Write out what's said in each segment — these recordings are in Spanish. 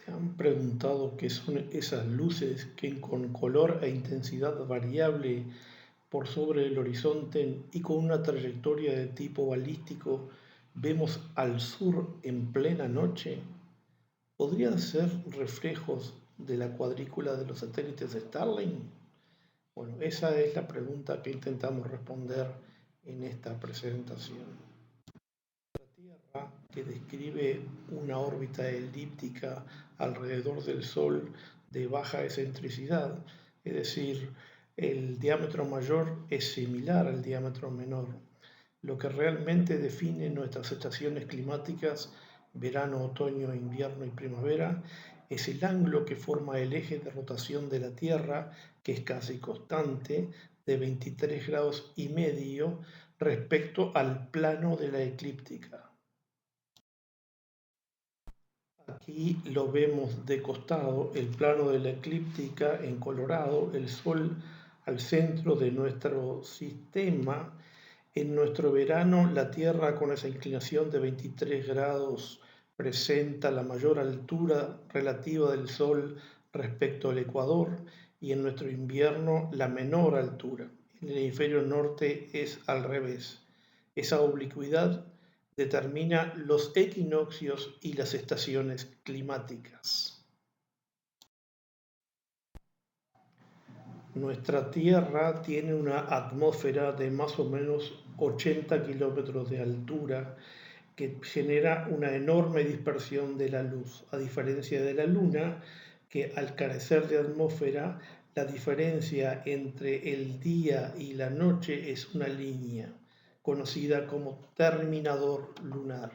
¿Se han preguntado qué son esas luces que con color e intensidad variable por sobre el horizonte y con una trayectoria de tipo balístico vemos al sur en plena noche? ¿Podrían ser reflejos de la cuadrícula de los satélites de Starlink? Bueno, esa es la pregunta que intentamos responder en esta presentación. La Tierra, que describe una órbita elíptica alrededor del Sol de baja excentricidad, es decir, el diámetro mayor es similar al diámetro menor. Lo que realmente define nuestras estaciones climáticas, verano, otoño, invierno y primavera, es el ángulo que forma el eje de rotación de la Tierra, que es casi constante, de 23 grados y medio respecto al plano de la eclíptica. Aquí lo vemos de costado, el plano de la eclíptica en colorado, el Sol al centro de nuestro sistema. En nuestro verano, la Tierra con esa inclinación de 23 grados presenta la mayor altura relativa del Sol respecto al ecuador, y en nuestro invierno la menor altura. En el hemisferio norte es al revés. Esa oblicuidad determina los equinoccios y las estaciones climáticas. Nuestra Tierra tiene una atmósfera de más o menos 80 kilómetros de altura que genera una enorme dispersión de la luz, a diferencia de la Luna, que al carecer de atmósfera, la diferencia entre el día y la noche es una línea, conocida como terminador lunar.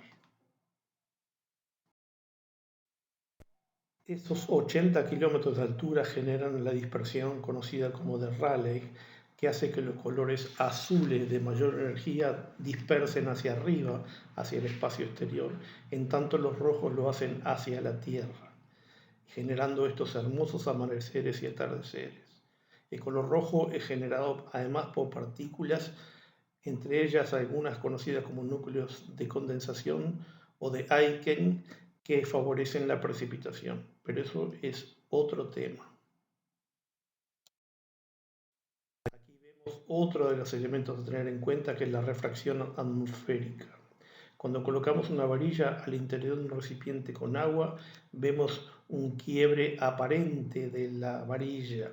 Esos 80 kilómetros de altura generan la dispersión conocida como de Rayleigh, que hace que los colores azules de mayor energía dispersen hacia arriba, hacia el espacio exterior, en tanto los rojos lo hacen hacia la Tierra, generando estos hermosos amaneceres y atardeceres. El color rojo es generado además por partículas, entre ellas algunas conocidas como núcleos de condensación o de Aiken, que favorecen la precipitación, pero eso es otro tema. Aquí vemos otro de los elementos a tener en cuenta, que es la refracción atmosférica. Cuando colocamos una varilla al interior de un recipiente con agua, vemos un quiebre aparente de la varilla.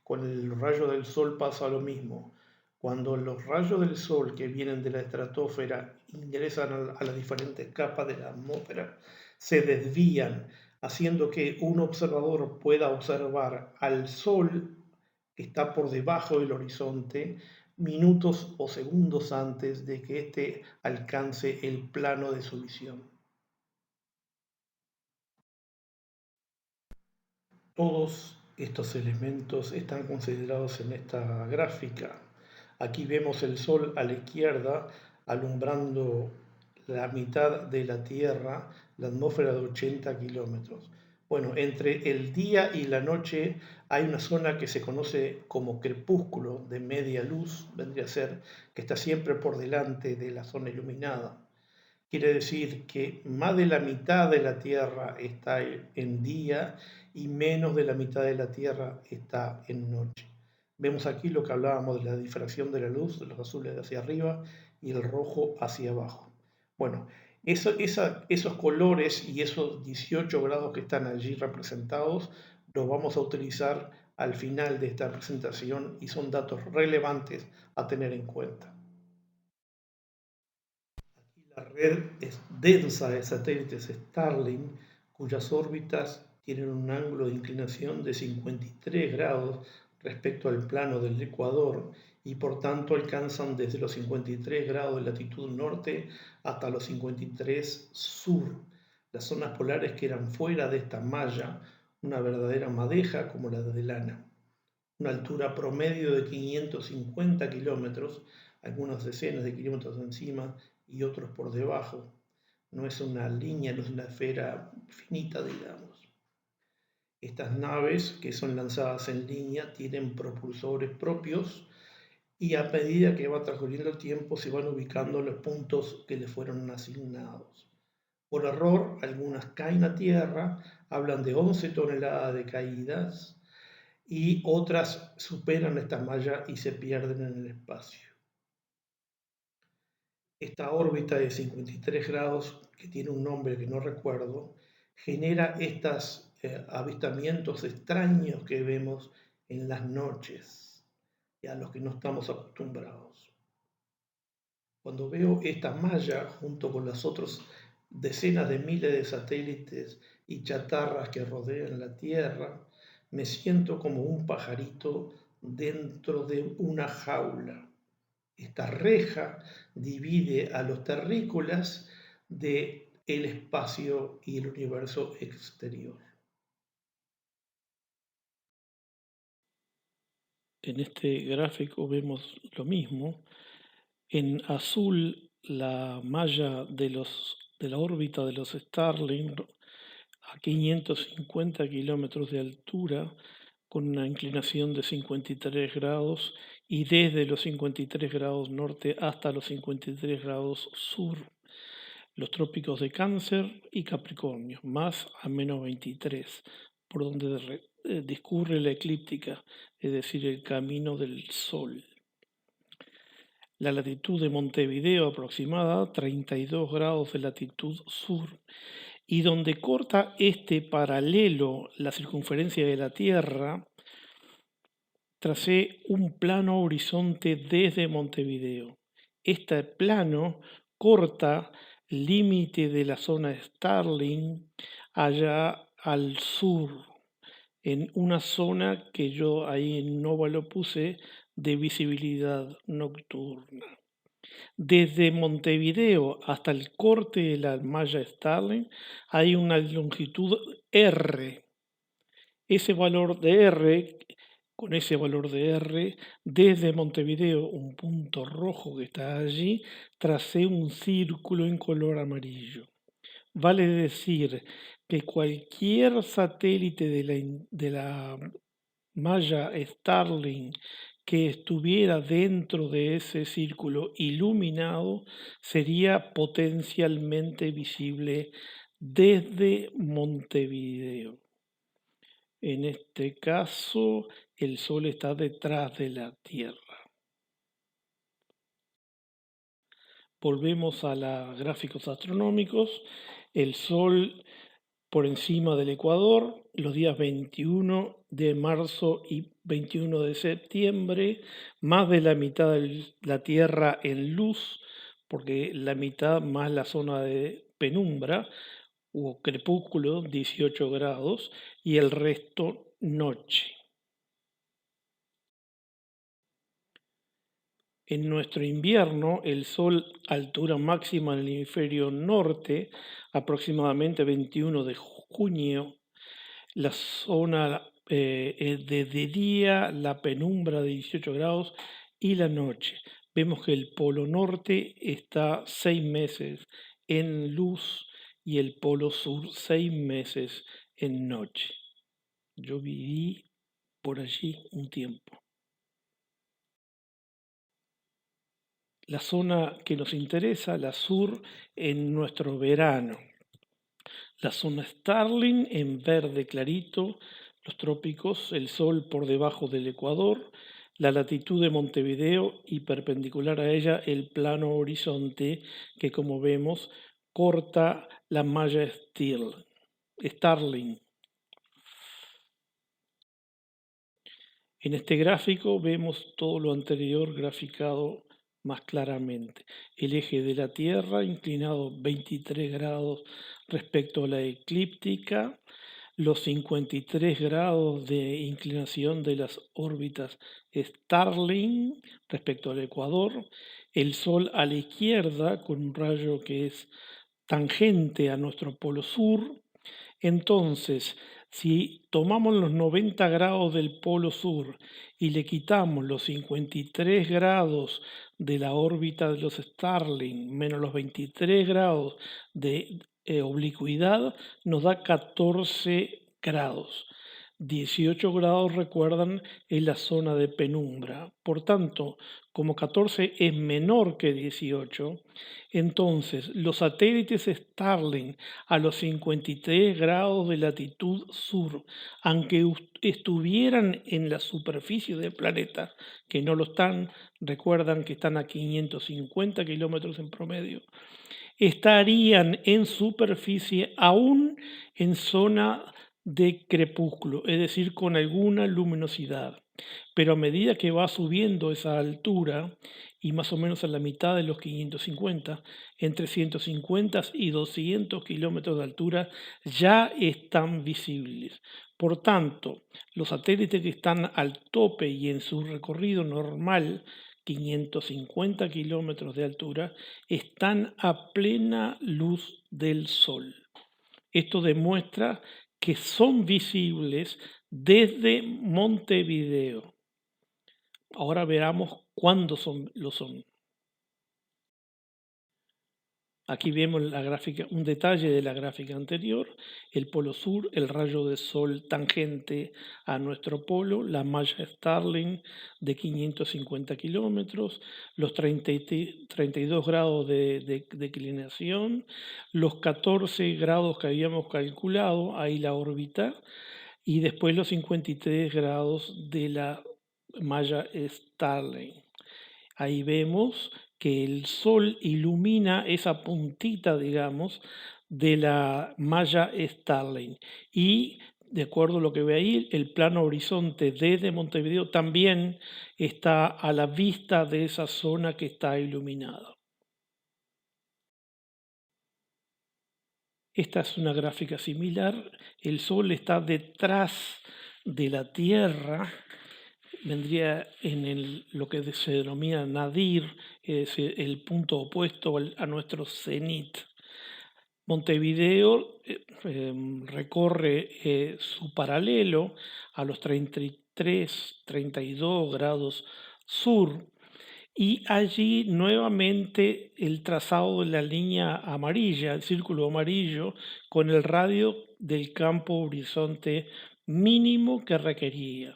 Con el rayo del sol pasa lo mismo. Cuando los rayos del sol que vienen de la estratosfera ingresan a las diferentes capas de la atmósfera, se desvían, haciendo que un observador pueda observar al sol que está por debajo del horizonte minutos o segundos antes de que éste alcance el plano de su visión. Todos estos elementos están considerados en esta gráfica. Aquí vemos el Sol a la izquierda alumbrando la mitad de la Tierra, la atmósfera de 80 kilómetros. Bueno, entre el día y la noche hay una zona que se conoce como crepúsculo de media luz, vendría a ser que está siempre por delante de la zona iluminada. Quiere decir que más de la mitad de la Tierra está en día y menos de la mitad de la Tierra está en noche. Vemos aquí lo que hablábamos de la difracción de la luz, de los azules hacia arriba y el rojo hacia abajo. Bueno, esos colores y esos 18 grados que están allí representados los vamos a utilizar al final de esta presentación y son datos relevantes a tener en cuenta. La red es densa de satélites Starlink, cuyas órbitas tienen un ángulo de inclinación de 53 grados respecto al plano del ecuador y por tanto alcanzan desde los 53 grados de latitud norte hasta los 53 sur, las zonas polares que eran fuera de esta malla, una verdadera madeja como la de lana. Una altura promedio de 550 kilómetros, algunas decenas de kilómetros encima y otros por debajo. No es una línea, no es una esfera finita, digamos. Estas naves, que son lanzadas en línea, tienen propulsores propios y a medida que va transcurriendo el tiempo se van ubicando los puntos que les fueron asignados. Por error, algunas caen a tierra, hablan de 11 toneladas de caídas y otras superan esta malla y se pierden en el espacio. Esta órbita de 53 grados, que tiene un nombre que no recuerdo, genera estos avistamientos extraños que vemos en las noches y a los que no estamos acostumbrados. Cuando veo esta malla junto con las otras decenas de miles de satélites y chatarras que rodean la Tierra, me siento como un pajarito dentro de una jaula. Esta reja divide a los terrícolas del espacio y el universo exterior. En este gráfico vemos lo mismo. En azul, la malla de la órbita de los Starlink a 550 kilómetros de altura, con una inclinación de 53 grados y desde los 53 grados norte hasta los 53 grados sur, los trópicos de Cáncer y Capricornio, más a menos 23, por donde discurre la eclíptica, es decir, el camino del Sol. La latitud de Montevideo aproximada, 32 grados de latitud sur, y donde corta este paralelo la circunferencia de la Tierra, tracé un plano horizonte desde Montevideo. Este plano corta el límite de la zona Starling allá al sur, en una zona que yo ahí en Nova lo puse de visibilidad nocturna. Desde Montevideo hasta el corte de la malla Starling hay una longitud R. Ese valor de R, con ese valor de R, desde Montevideo, un punto rojo que está allí, tracé un círculo en color amarillo. Vale decir que cualquier satélite de la malla Starling que estuviera dentro de ese círculo iluminado sería potencialmente visible desde Montevideo. En este caso, el Sol está detrás de la Tierra. Volvemos a los gráficos astronómicos. El Sol por encima del ecuador, los días 21 de marzo y 21 de septiembre, más de la mitad de la Tierra en luz, porque la mitad más la zona de penumbra o crepúsculo, 18 grados, y el resto noche. En nuestro invierno, el Sol altura máxima en el hemisferio norte, aproximadamente 21 de junio, la zona de día, la penumbra de 18 grados y la noche. Vemos que el polo norte está 6 meses en luz y el polo sur 6 meses en noche. Yo viví por allí un tiempo. La zona que nos interesa, la sur, en nuestro verano. La zona Starling en verde clarito, los trópicos, el sol por debajo del ecuador, la latitud de Montevideo y perpendicular a ella el plano horizonte que, como vemos, corta la malla Starling. En este gráfico vemos todo lo anterior graficado más claramente. El eje de la Tierra inclinado 23 grados respecto a la eclíptica, los 53 grados de inclinación de las órbitas Starling respecto al ecuador, el Sol a la izquierda con un rayo que es tangente a nuestro polo sur. Entonces, si tomamos los 90 grados del polo sur y le quitamos los 53 grados de la órbita de los Starling menos los 23 grados de oblicuidad, nos da 14 grados. 18 grados, recuerdan, es la zona de penumbra. Por tanto, como 14 es menor que 18, entonces los satélites Starlink a los 53 grados de latitud sur, aunque estuvieran en la superficie del planeta, que no lo están, recuerdan que están a 550 kilómetros en promedio, estarían en superficie aún en zona de crepúsculo, es decir, con alguna luminosidad. Pero a medida que va subiendo esa altura, y más o menos a la mitad de los 550, entre 150 y 200 kilómetros de altura, ya están visibles. Por tanto, los satélites que están al tope y en su recorrido normal, 550 kilómetros de altura, están a plena luz del sol. Esto demuestra que son visibles desde Montevideo. Ahora veamos cuándo lo son. Aquí vemos la gráfica, un detalle de la gráfica anterior, el polo sur, el rayo de sol tangente a nuestro polo, la malla Starling de 550 kilómetros, los 32 grados de declinación, los 14 grados que habíamos calculado, ahí la órbita, y después los 53 grados de la malla Starling. Ahí vemos que el sol ilumina esa puntita, digamos, de la malla Starling. Y de acuerdo a lo que ve ahí, el plano horizonte desde Montevideo también está a la vista de esa zona que está iluminada. Esta es una gráfica similar. El sol está detrás de la Tierra, vendría en lo que se denomina nadir, es el punto opuesto a nuestro cenit. Montevideo recorre su paralelo a los 33, 32 grados sur, y allí nuevamente el trazado de la línea amarilla, el círculo amarillo, con el radio del campo horizonte mínimo que requería.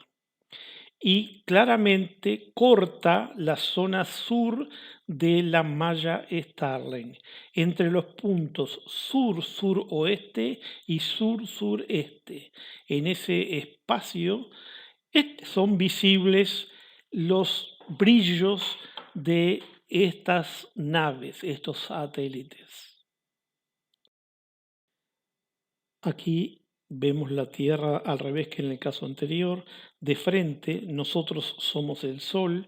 Y claramente corta la zona sur de la malla Starling, entre los puntos sur-suroeste y sur-sureste. En ese espacio son visibles los brillos de estas naves, estos satélites. Aquí vemos la Tierra al revés que en el caso anterior, de frente, nosotros somos el Sol,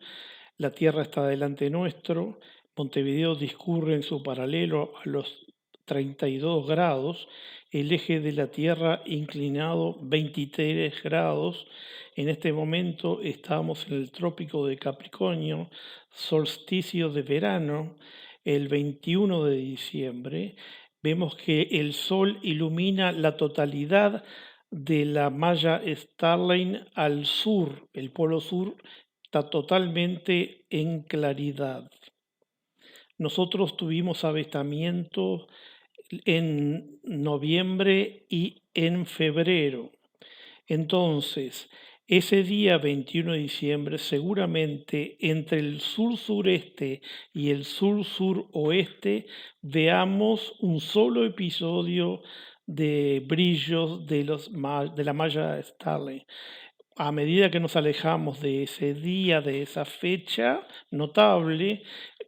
la Tierra está delante nuestro, Montevideo discurre en su paralelo a los 32 grados, el eje de la Tierra inclinado 23 grados. En este momento estamos en el trópico de Capricornio, solsticio de verano, el 21 de diciembre. Vemos que el sol ilumina la totalidad de la malla Starling al sur. El polo sur está totalmente en claridad. Nosotros tuvimos avistamiento en noviembre y en febrero. Entonces, ese día 21 de diciembre, seguramente entre el sur-sureste y el sur-suroeste, veamos un solo episodio de brillos de la malla Starling. A medida que nos alejamos de ese día, de esa fecha notable,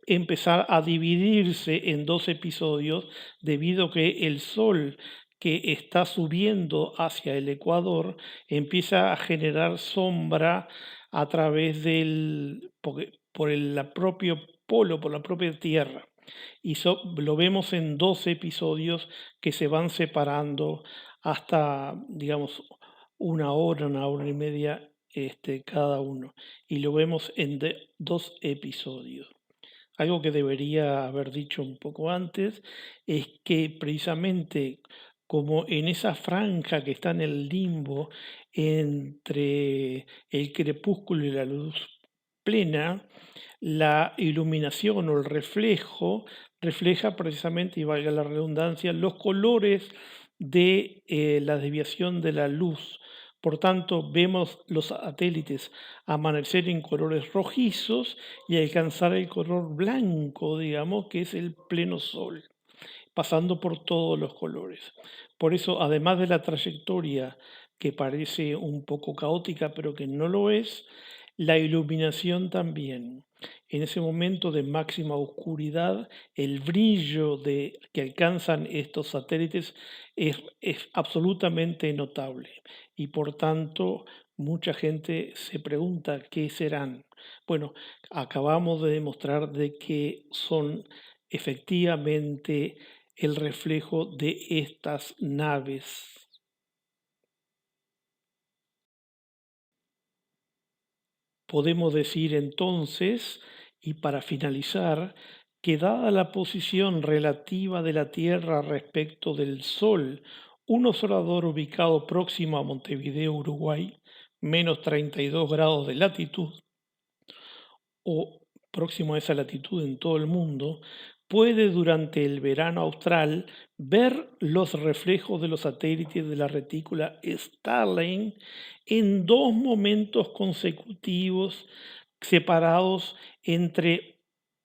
empezar a dividirse en dos episodios debido a que el sol que está subiendo hacia el ecuador empieza a generar sombra a través por el propio polo, por la propia tierra. Y lo vemos en dos episodios que se van separando hasta, digamos, una hora y media cada uno. Y lo vemos en dos episodios. Algo que debería haber dicho un poco antes es que precisamente como en esa franja que está en el limbo entre el crepúsculo y la luz plena, la iluminación o el reflejo refleja precisamente, y valga la redundancia, los colores de la desviación de la luz Por tanto, vemos los satélites amanecer en colores rojizos y alcanzar el color blanco, digamos, que es el pleno sol, pasando por todos los colores. Por eso, además de la trayectoria que parece un poco caótica, pero que no lo es, la iluminación también. En ese momento de máxima oscuridad, el brillo que alcanzan estos satélites es absolutamente notable y por tanto mucha gente se pregunta qué serán. Bueno, acabamos de demostrar de que son efectivamente el reflejo de estas naves. Podemos decir entonces, y para finalizar, que dada la posición relativa de la Tierra respecto del Sol, un observador ubicado próximo a Montevideo, Uruguay, -32 grados de latitud, o próximo a esa latitud en todo el mundo, puede durante el verano austral ver los reflejos de los satélites de la retícula Starlink en dos momentos consecutivos separados entre,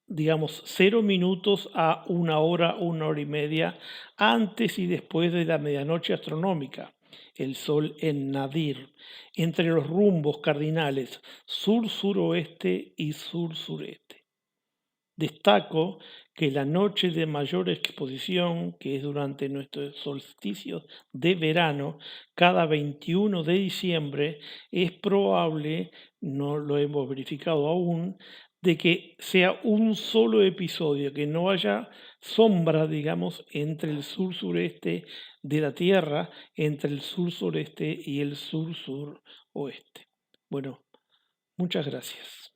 digamos, 0 minutos a 1 hora y media antes y después de la medianoche astronómica, el Sol en Nadir, entre los rumbos cardinales sur-suroeste y sur-sureste. Destaco que la noche de mayor exposición, que es durante nuestro solsticio de verano, cada 21 de diciembre, es probable, no lo hemos verificado aún, de que sea un solo episodio, que no haya sombra, digamos, entre el sur-sureste de la Tierra, entre el sur-sureste y el sur-suroeste. Bueno, muchas gracias.